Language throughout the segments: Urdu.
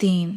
3।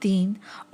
3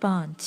5।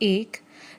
1.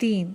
3.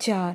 4.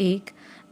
1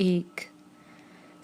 1,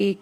1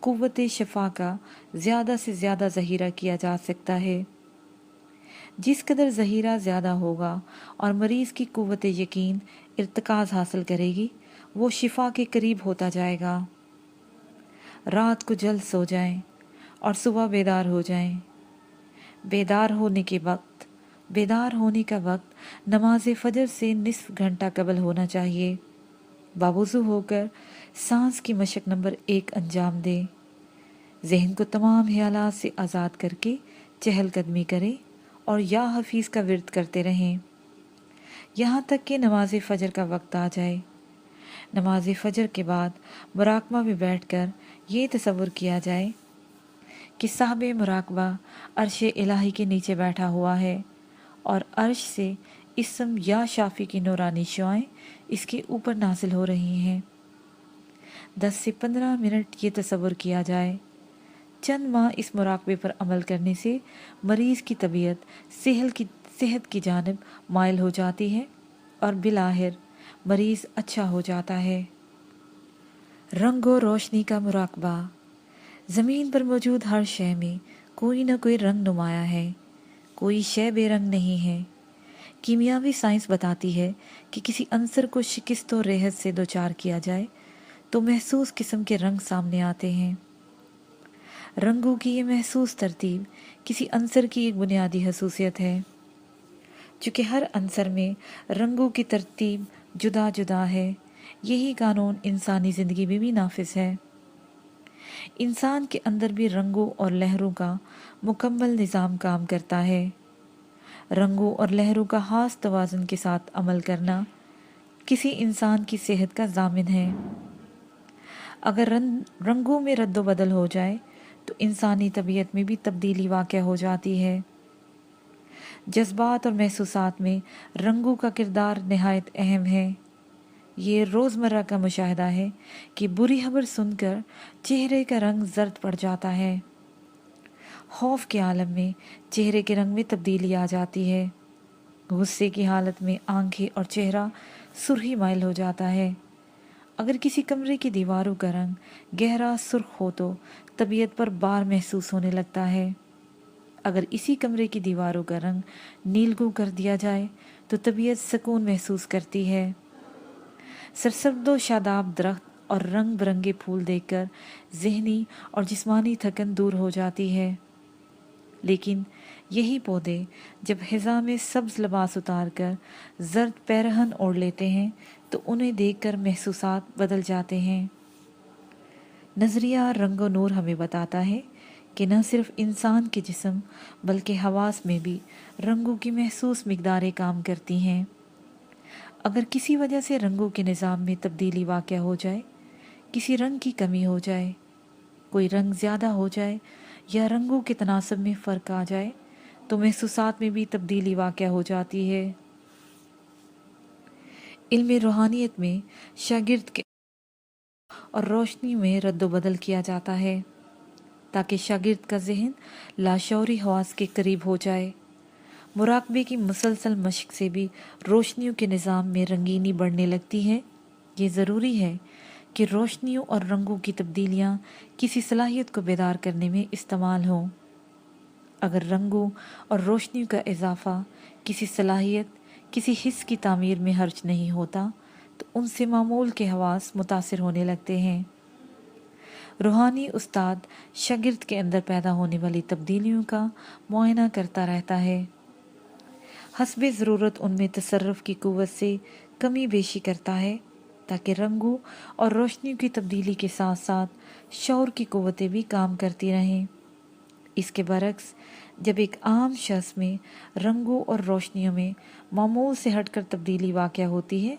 قوت شفا کا زیادہ سے زیادہ ذخیرہ کیا جا سکتا ہے۔ جس قدر ذخیرہ زیادہ ہوگا اور مریض کی قوت یقین ارتکاز حاصل کرے گی، وہ شفا کے قریب ہوتا جائے گا۔ رات کو جلد سو جائیں اور صبح بیدار ہو جائیں۔ بیدار ہونے کا وقت نماز فجر سے نصف گھنٹہ قبل ہونا چاہیے۔ باوضو ہو کر سانس کی مشق نمبر 1 انجام دیں۔ ذہن کو تمام خیالات سے آزاد کر کے چہل قدمی کریں اور یا حفیظ کا ورد کرتے رہیں یہاں تک کہ نماز فجر کا وقت آ جائے۔ نماز فجر کے بعد مراقبہ میں بیٹھ کر یہ تصور کیا جائے کہ صاحب مراقبہ عرش الہی کے نیچے بیٹھا ہوا ہے اور عرش سے اسم یا شافی کی نورانی شعائیں اس کے اوپر نازل ہو رہی ہیں۔ 10 سے 15 منٹ یہ تصور کیا جائے۔ چند ماہ اس مراقبے پر عمل کرنے سے مریض کی طبیعت صحت کی جانب مائل ہو جاتی ہے اور بالآخر مریض اچھا ہو جاتا ہے۔ رنگ و روشنی کا مراقبہ۔ زمین پر موجود ہر شے میں کوئی نہ کوئی رنگ نمایاں ہے، کوئی شے بے رنگ نہیں ہے۔ کیمیاوی سائنس بتاتی ہے کہ کسی عنصر کو شکست و ریحت سے دوچار کیا جائے تو محسوس قسم کے رنگ سامنے آتے ہیں۔ رنگوں کی یہ محسوس ترتیب کسی عنصر کی ایک بنیادی خصوصیت ہے۔ چونکہ ہر عنصر میں رنگوں کی ترتیب جدا جدا ہے، یہی قانون انسانی زندگی میں بھی نافذ ہے۔ انسان کے اندر بھی رنگوں اور لہروں کا مکمل نظام کام کرتا ہے۔ رنگوں اور لہروں کا خاص توازن کے ساتھ عمل کرنا کسی انسان کی صحت کا ضامن ہے۔ اگر رنگوں میں رد و بدل ہو جائے تو انسانی طبیعت میں بھی تبدیلی واقع ہو جاتی ہے۔ جذبات اور محسوسات میں رنگوں کا کردار نہایت اہم ہے۔ یہ روزمرہ کا مشاہدہ ہے کہ بری خبر سن کر چہرے کا رنگ زرد پڑ جاتا ہے۔ خوف کے عالم میں چہرے کے رنگ میں تبدیلی آ جاتی ہے۔ غصے کی حالت میں آنکھیں اور چہرہ سرخی مائل ہو جاتا ہے۔ اگر کسی کمرے کی دیواروں کا رنگ گہرا سرخ ہو تو طبیعت پر بار محسوس ہونے لگتا ہے۔ اگر اسی کمرے کی دیواروں کا رنگ نیلگوں کر دیا جائے تو طبیعت سکون محسوس کرتی ہے۔ سرسبز و شاداب درخت اور رنگ برنگے پھول دیکھ کر ذہنی اور جسمانی تھکن دور ہو جاتی ہے۔ لیکن یہی پودے جب خزاں میں سبز لباس اتار کر زرد پیرہن اوڑھ لیتے ہیں تو انہیں دیکھ کر محسوسات بدل جاتے ہیں۔ نظریہ رنگ و نور ہمیں بتاتا ہے کہ نہ صرف انسان کے جسم بلکہ حواس میں بھی رنگوں کی محسوس مقداریں کام کرتی ہیں۔ اگر کسی وجہ سے رنگوں کے نظام میں تبدیلی واقع ہو جائے، کسی رنگ کی کمی ہو جائے، کوئی رنگ زیادہ ہو جائے یا رنگوں کے تناسب میں فرق آ جائے تو محسوسات میں بھی تبدیلی واقع ہو جاتی ہے۔ علم روحانیت میں شاگرد کے اور روشنی میں رد و بدل کیا جاتا ہے تاکہ شاگرد کا ذہن لاشعوری حواس کے قریب ہو جائے۔ مراقبے کی مسلسل مشق سے بھی روشنیوں کے نظام میں رنگینی بڑھنے لگتی ہے۔ یہ ضروری ہے کہ روشنیوں اور رنگوں کی تبدیلیاں کسی صلاحیت کو بیدار کرنے میں استعمال ہوں۔ اگر رنگوں اور روشنیوں کا اضافہ کسی صلاحیت، کسی حس کی تعمیر میں خرچ نہیں ہوتا تو ان سے معمول کے حواس متاثر ہونے لگتے ہیں۔ روحانی استاد شاگرد کے اندر پیدا ہونے والی تبدیلیوں کا معائنہ کرتا رہتا ہے، حسب ضرورت ان میں تصرف کی قوت سے کمی بیشی کرتا ہے تاکہ رنگوں اور روشنیوں کی تبدیلی کے ساتھ ساتھ شعور کی قوتیں بھی کام کرتی رہیں۔ اس کے برعکس جب ایک عام شخص میں رنگوں اور روشنیوں میں معمول سے ہٹ کر تبدیلی واقع ہوتی ہے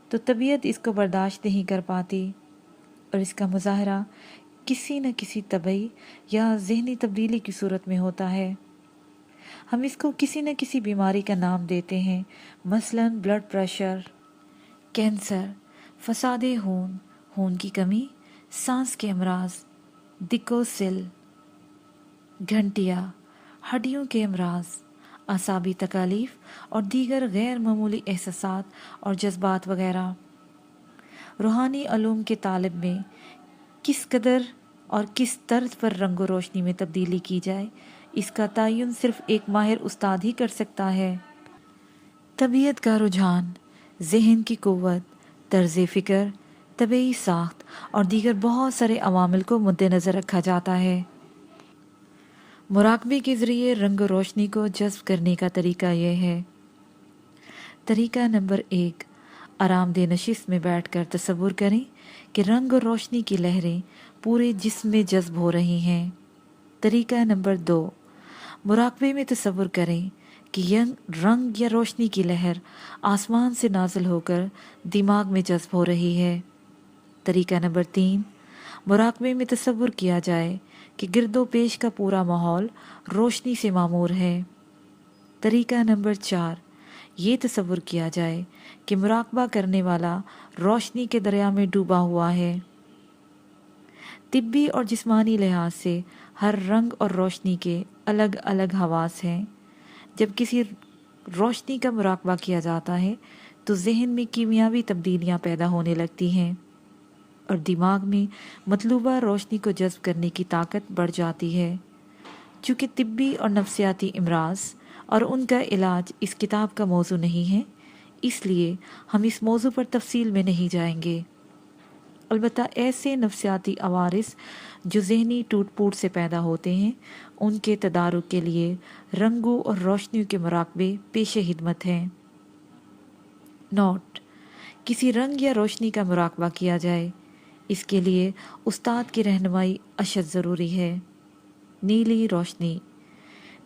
تو طبیعت اس کو برداشت نہیں کر پاتی اور اس کا مظاہرہ کسی نہ کسی طبعی یا ذہنی تبدیلی کی صورت میں ہوتا ہے۔ ہم اس کو کسی نہ کسی بیماری کا نام دیتے ہیں، مثلا بلڈ پریشر، کینسر، فساد خون، خون کی کمی، سانس کے امراض، دق و سل، گھنٹیا، ہڈیوں کے امراض، اعصابی تکالیف اور دیگر غیر معمولی احساسات اور جذبات وغیرہ۔ روحانی علوم کے طالب میں کس قدر اور کس طرز پر رنگ و روشنی میں تبدیلی کی جائے، اس کا تعین صرف ایک ماہر استاد ہی کر سکتا ہے۔ طبیعت کا رجحان، ذہن کی قوت، طرز فکر، طبعی ساخت اور دیگر بہت سارے عوامل کو مد نظر رکھا جاتا ہے۔ مراقبے کے ذریعے رنگ و روشنی کو جذب کرنے کا طریقہ یہ ہے۔ طریقہ نمبر 1، آرام دہ نشست میں بیٹھ کر تصور کریں کہ رنگ اور روشنی کی لہریں پورے جسم میں جذب ہو رہی ہیں۔ طریقہ نمبر 2، مراقبے میں تصور کریں کہ رنگ یا روشنی کی لہر آسمان سے نازل ہو کر دماغ میں جذب ہو رہی ہے۔ طریقہ نمبر 3، مراقبے میں تصور کیا جائے کہ گرد و پیش کا پورا ماحول روشنی سے معمور ہے۔ طریقہ نمبر 4، یہ تصور کیا جائے کہ مراقبہ کرنے والا روشنی کے دریا میں ڈوبا ہوا ہے۔ طبی اور جسمانی لحاظ سے ہر رنگ اور روشنی کے الگ الگ حواس ہیں۔ جب کسی روشنی کا مراقبہ کیا جاتا ہے تو ذہن میں کیمیاوی تبدیلیاں پیدا ہونے لگتی ہیں اور دماغ میں مطلوبہ روشنی کو جذب کرنے کی طاقت بڑھ جاتی ہے۔ چونکہ طبی اور نفسیاتی امراض اور ان کا علاج اس کتاب کا موضوع نہیں ہے، اس لیے ہم اس موضوع پر تفصیل میں نہیں جائیں گے۔ البتہ ایسے نفسیاتی عوارض جو ذہنی ٹوٹ پھوٹ سے پیدا ہوتے ہیں، ان کے تدارک کے لیے رنگوں اور روشنیوں کے مراقبے پیش خدمت ہیں۔ نوٹ: کسی رنگ یا روشنی کا مراقبہ کیا جائے، اس کے لیے استاد کی رہنمائی اشد ضروری ہے۔ نیلی روشنی،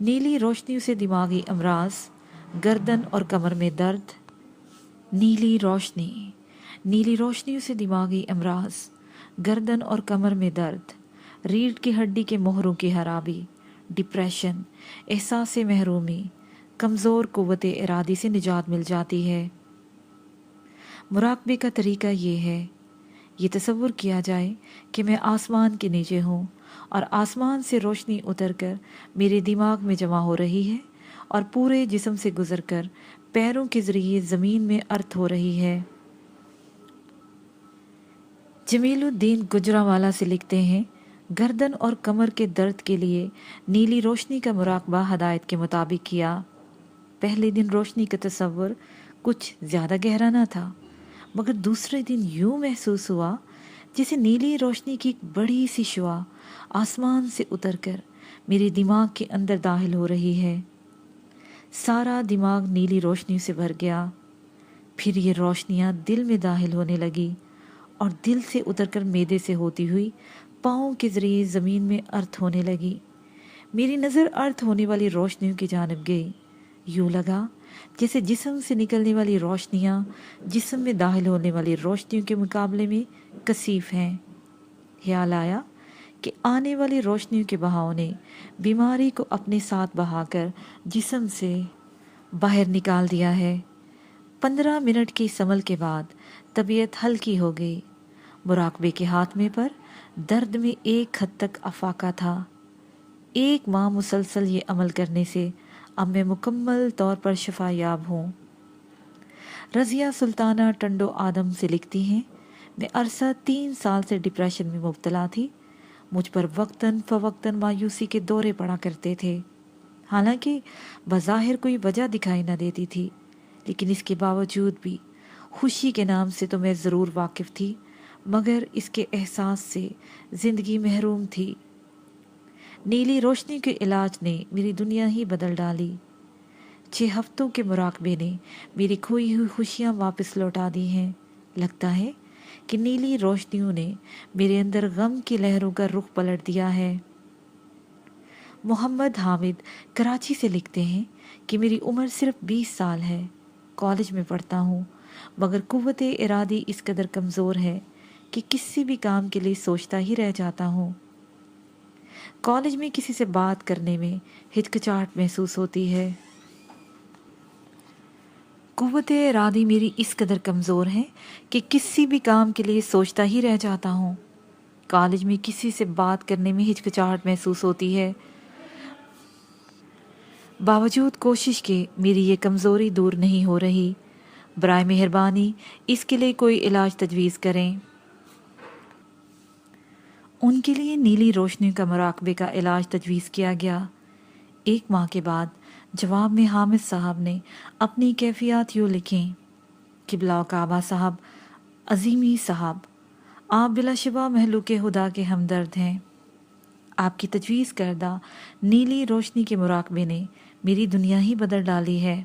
نیلی روشنیوں سے دماغی امراض، گردن اور کمر میں درد۔ نیلی روشنی، نیلی روشنیوں سے دماغی امراض، گردن اور کمر میں درد، ریڑھ کی ہڈی کے موہروں کی خرابی، ڈپریشن، احساس محرومی، کمزور قوت ارادی سے نجات مل جاتی ہے۔ مراقبے کا طریقہ یہ ہے، یہ تصور کیا جائے کہ میں آسمان کے نیچے ہوں اور آسمان سے روشنی اتر کر میرے دماغ میں جمع ہو رہی ہے اور پورے جسم سے گزر کر پیروں کے ذریعے زمین میں ارتھ ہو رہی ہے۔ جمیل الدین گجرانوالہ سے لکھتے ہیں، گردن اور کمر کے درد کے لیے نیلی روشنی کا مراقبہ ہدایت کے مطابق کیا۔ پہلے دن روشنی کا تصور کچھ زیادہ گہرا نہ تھا، مگر دوسرے دن یوں محسوس ہوا جیسے نیلی روشنی کی ایک بڑی سی شعاع آسمان سے اتر کر میرے دماغ کے اندر داخل ہو رہی ہے۔ سارا دماغ نیلی روشنی سے بھر گیا۔ پھر یہ روشنیاں دل میں داخل ہونے لگی اور دل سے اتر کر معدے سے ہوتی ہوئی پاؤں کے ذریعے زمین میں ارتھ ہونے لگی۔ میری نظر ارتھ ہونے والی روشنیوں کی جانب گئی۔ یوں لگا جیسے جسم سے نکلنے والی روشنیاں جسم میں داخل ہونے والی روشنیوں کے مقابلے میں کثیف ہیں۔ خیال آیا کہ آنے والی روشنیوں کے بہاؤ نے بیماری کو اپنے ساتھ بہا کر جسم سے باہر نکال دیا ہے۔ 15 منٹ کے اس عمل کے بعد طبیعت ہلکی ہو گئی۔ مراقبے کے خاتمے پر درد میں ایک حد تک افاقہ تھا۔ 1 ماہ مسلسل یہ عمل کرنے سے اب میں مکمل طور پر شفا یاب ہوں۔ رضیہ سلطانہ ٹنڈو آدم سے لکھتی ہیں، میں عرصہ 3 سال سے ڈپریشن میں مبتلا تھی۔ مجھ پر وقتاً فوقتاً مایوسی کے دورے پڑا کرتے تھے۔ حالانکہ بظاہر کوئی وجہ دکھائی نہ دیتی تھی، لیکن اس کے باوجود بھی خوشی کے نام سے تو میں ضرور واقف تھی، مگر اس کے احساس سے زندگی محروم تھی۔ نیلی روشنی کے علاج نے میری دنیا ہی بدل ڈالی۔ 6 ہفتوں کے مراقبے نے میری کھوئی ہوئی خوشیاں واپس لوٹا دی ہیں۔ لگتا ہے کہ نیلی روشنیوں نے میرے اندر غم کی لہروں کا رخ پلٹ دیا ہے۔ محمد حامد کراچی سے لکھتے ہیں کہ میری عمر صرف 20 سال ہے، کالج میں پڑھتا ہوں، مگر قوت ارادی اس قدر کمزور ہے کہ کسی بھی کام کے لیے سوچتا ہی رہ جاتا ہوں۔ کالج میں کسی سے بات کرنے میں ہچکچاہٹ محسوس ہوتی ہے۔ قوت ارادی میری اس قدر کمزور ہے کہ کسی بھی کام کے لیے سوچتا ہی رہ جاتا ہوں۔ کالج میں کسی سے بات کرنے میں ہچکچاہٹ محسوس ہوتی ہے۔ باوجود کوشش کے میری یہ کمزوری دور نہیں ہو رہی۔ برائے مہربانی اس کے لیے کوئی علاج تجویز کریں۔ ان کے لیے نیلی روشنی کا مراقبے کا علاج تجویز کیا گیا۔ 1 ماہ کے بعد جواب میں حامد صاحب نے اپنی کیفیات یوں لکھیں: قبلہ کعبہ صاحب، عظیمی صاحب، آپ بلا شبہ مخلوق خدا کے ہمدرد ہیں۔ آپ کی تجویز کردہ نیلی روشنی کے مراقبے نے میری دنیا ہی بدل ڈالی ہے۔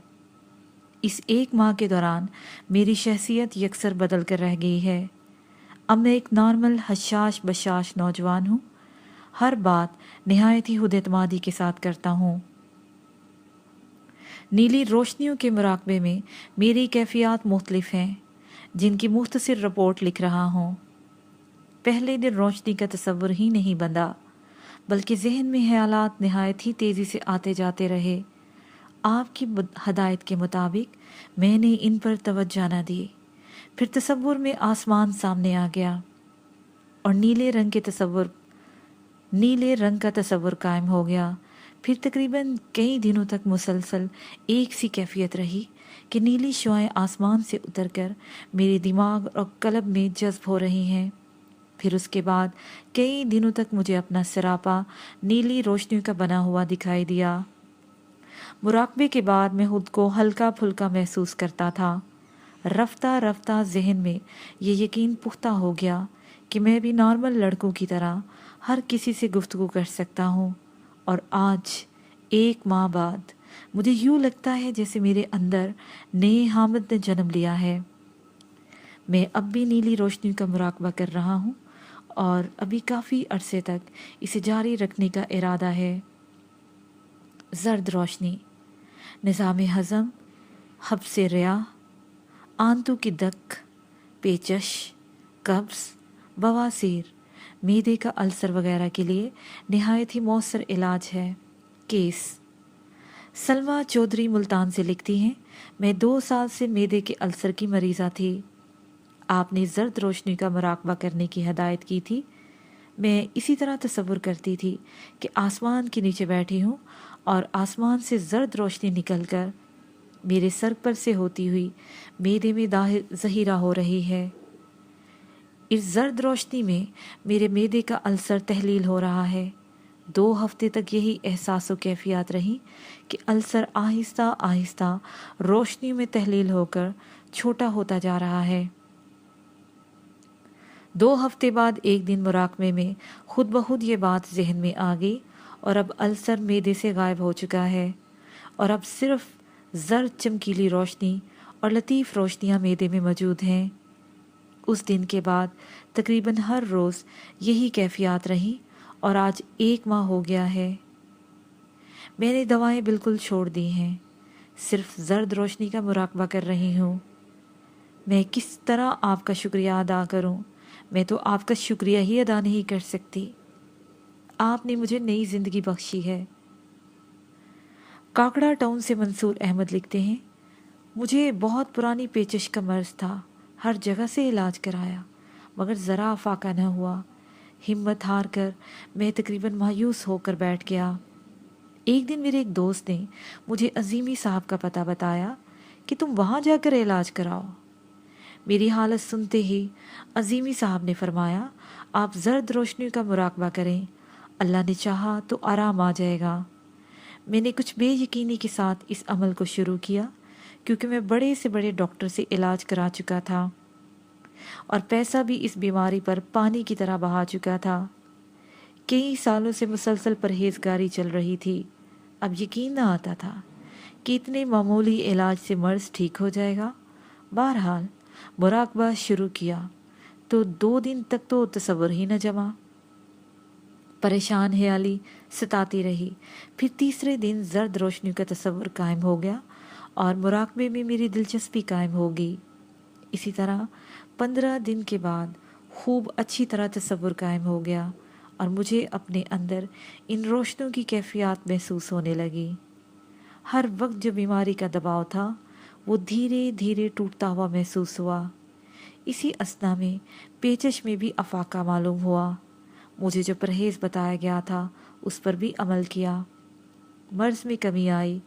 اس 1 ماہ کے دوران میری شخصیت یکسر بدل کر رہ گئی ہے۔ اب میں ایک نارمل حشاش بشاش نوجوان ہوں، ہر بات نہایت ہی خود اعتمادی کے ساتھ کرتا ہوں۔ نیلی روشنیوں کے مراقبے میں میری کیفیات مختلف ہیں، جن کی مختصر رپورٹ لکھ رہا ہوں۔ پہلے دن روشنی کا تصور ہی نہیں بندھا، بلکہ ذہن میں خیالات نہایت ہی تیزی سے آتے جاتے رہے۔ آپ کی ہدایت کے مطابق میں نے ان پر توجہ نہ دی۔ پھر تصور میں آسمان سامنے آ گیا اور نیلے رنگ کا تصور قائم ہو گیا۔ پھر تقریباً کئی دنوں تک مسلسل ایک سی کیفیت رہی کہ نیلی شعاعیں آسمان سے اتر کر میرے دماغ اور قلب میں جذب ہو رہی ہیں۔ پھر اس کے بعد کئی دنوں تک مجھے اپنا سراپا نیلی روشنیوں کا بنا ہوا دکھائی دیا۔ مراقبے کے بعد میں خود کو ہلکا پھلکا محسوس کرتا تھا۔ رفتہ رفتہ ذہن میں یہ یقین پختہ ہو گیا کہ میں بھی نارمل لڑکوں کی طرح ہر کسی سے گفتگو کر سکتا ہوں، اور آج 1 ماہ بعد مجھے یوں لگتا ہے جیسے میرے اندر نئے حامد نے جنم لیا ہے۔ میں اب بھی نیلی روشنی کا مراقبہ کر رہا ہوں اور ابھی کافی عرصے تک اسے جاری رکھنے کا ارادہ ہے۔ زرد روشنی، نظام ہضم، حبس ریاح، آنتوں کی دق، پیچش، قبض، بواسیر، معدے کا السر وغیرہ کے لیے نہایت ہی مؤثر علاج ہے۔ کیس: سلمیٰ چودھری ملتان سے لکھتی ہیں، میں 2 سال سے معدے کے السر کی مریضہ تھی۔ آپ نے زرد روشنی کا مراقبہ کرنے کی ہدایت کی تھی۔ میں اسی طرح تصور کرتی تھی کہ آسمان کے نیچے بیٹھی ہوں اور آسمان سے زرد روشنی نکل کر میرے سر پر سے ہوتی ہوئی معدے میں ظاہرہ ہو رہی ہے۔ اس زرد روشنی میں میرے معدے کا السر تحلیل ہو رہا ہے۔ 2 ہفتے تک یہی احساس و کیفیات رہی کہ السر آہستہ آہستہ روشنی میں تحلیل ہو کر چھوٹا ہوتا جا رہا ہے۔ 2 ہفتے بعد ایک دن مراقبے میں خود بخود یہ بات ذہن میں آ گئی اور اب السر معدے سے غائب ہو چکا ہے، اور اب صرف زرد چمکیلی روشنی اور لطیف روشنیاں معدے میں موجود ہیں۔ اس دن کے بعد تقریباً ہر روز یہی کیفیات رہی اور آج 1 ماہ ہو گیا ہے۔ میں نے دوائیں بالکل چھوڑ دی ہیں، صرف زرد روشنی کا مراقبہ کر رہی ہوں۔ میں کس طرح آپ کا شکریہ ادا کروں؟ میں تو آپ کا شکریہ ہی ادا نہیں کر سکتی۔ آپ نے مجھے نئی زندگی بخشی ہے۔ کاکڑا ٹاؤن سے منصور احمد لکھتے ہیں، مجھے بہت پرانی پیچش کا مرض تھا، ہر جگہ سے علاج کرایا مگر ذرا افاقہ نہ ہوا۔ ہمت ہار کر میں تقریباً مایوس ہو کر بیٹھ گیا۔ ایک دن میرے ایک دوست نے مجھے عظیمی صاحب کا پتہ بتایا کہ تم وہاں جا کر علاج کراؤ۔ میری حالت سنتے ہی عظیمی صاحب نے فرمایا، آپ زرد روشنی کا مراقبہ کریں، اللہ نے چاہا تو آرام آ جائے گا۔ میں نے کچھ بے یقینی کے ساتھ اس عمل کو شروع کیا، کیونکہ میں بڑے سے بڑے ڈاکٹر سے علاج کرا چکا تھا اور پیسہ بھی اس بیماری پر پانی کی طرح بہا چکا تھا۔ کئی سالوں سے مسلسل پرہیزگاری چل رہی تھی۔ اب یقین نہ آتا تھا کہ اتنے معمولی علاج سے مرض ٹھیک ہو جائے گا۔ بہرحال مراقبہ شروع کیا تو 2 دن تک تو تصور ہی نہ جما۔ پریشان خیالی ستاتی رہی۔ پھر تیسرے دن زرد روشنی کا تصور قائم ہو گیا اور مراقبے میں میری دلچسپی قائم ہو گئی۔ اسی طرح 15 دن کے بعد خوب اچھی طرح تصور قائم ہو گیا اور مجھے اپنے اندر ان روشنیوں کی کیفیات محسوس ہونے لگی۔ ہر وقت جو بیماری کا دباؤ تھا وہ دھیرے دھیرے ٹوٹتا ہوا محسوس ہوا۔ اسی اثنا میں پیچش میں بھی افاقہ معلوم ہوا۔ مجھے جو پرہیز بتایا گیا تھا اس پر بھی عمل کیا۔ مرض میں کمی آئی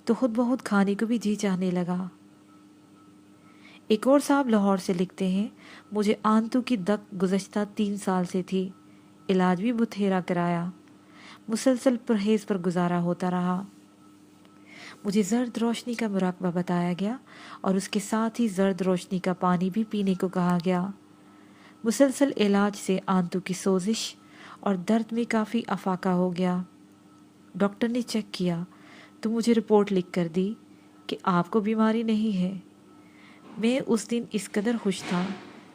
تو خود بخود کھانے کو بھی جی چاہنے لگا۔ ایک اور صاحب لاہور سے لکھتے ہیں، مجھے آنتوں کی دق گزشتہ 3 سال سے تھی۔ علاج بھی بتھیرا کرایا۔ مسلسل پرہیز پر گزارا ہوتا رہا۔ مجھے زرد روشنی کا مراقبہ بتایا گیا اور اس کے ساتھ ہی زرد روشنی کا پانی بھی پینے کو کہا گیا۔ مسلسل علاج سے آنتوں کی سوزش اور درد میں کافی افاقہ ہو گیا۔ ڈاکٹر نے چیک کیا تو مجھے رپورٹ لکھ کر دی کہ آپ کو بیماری نہیں ہے۔ میں اس دن اس قدر خوش تھا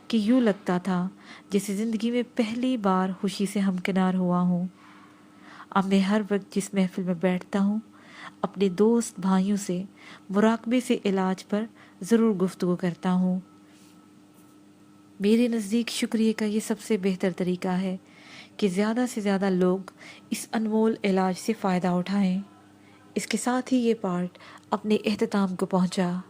کہ یوں لگتا تھا جیسے زندگی میں پہلی بار خوشی سے ہمکنار ہوا ہوں۔ اب میں ہر وقت جس محفل میں بیٹھتا ہوں اپنے دوست بھائیوں سے مراقبے سے علاج پر ضرور گفتگو کرتا ہوں۔ میرے نزدیک شکریہ کا یہ سب سے بہتر طریقہ ہے کہ زیادہ سے زیادہ لوگ اس انمول علاج سے فائدہ اٹھائیں۔ اس کے ساتھ ہی یہ پارٹ اپنے اختتام کو پہنچا۔